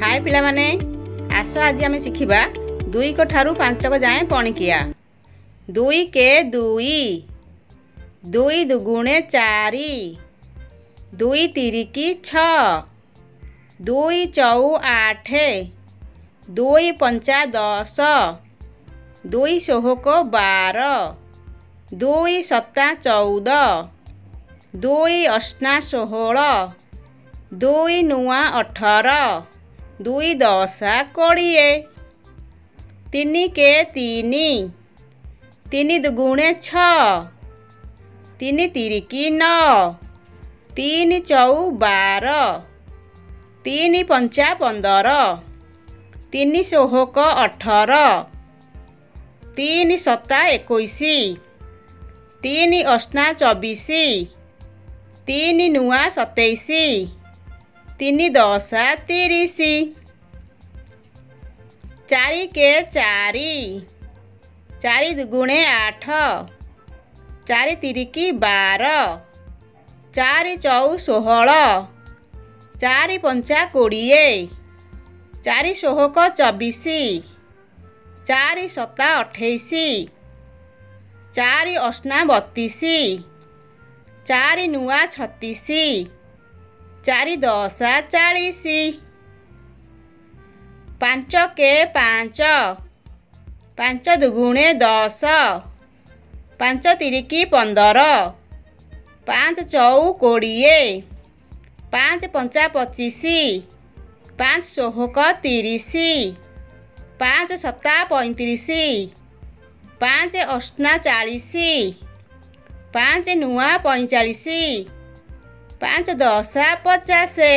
हाय पिला माने आस आज आम शिखा 2 क ठारू 5 क जाए पणिकिया। 2 के 2 2 दुगुणे 4 2 तिरिकी 6 2 चौ 8 2 पंचा 10 2 सोहक 12 2 सत्ता 14 2 अष्टा 16 2 नुआ 18 2 दशा 20 3 के 3 3 दुगुणे 6 3 तिरिकी 9 3 चौ 12 3 पंचा 15 3 सोहक 18 3 सत्ता 21 3 अष्टा 24 3 नुआ 27 3 दशा 30 4 के 4 4 दुगुणे 8 4 तिरिकी 12 4 चौ 16 4 पंचा 20 4 सोहक 24 4 सत्ता 28 4 अष्टा 32 4 नुआ 36 4 दशा 40 5 के 5 5 दुगुणे 10 5 तिरिकी 15 5 चौ 20 5 पंचा 25 5 सोहक 30 5 सत्ता 35 5 अष्टा 40 5 नुआ 45 5 दशा 50।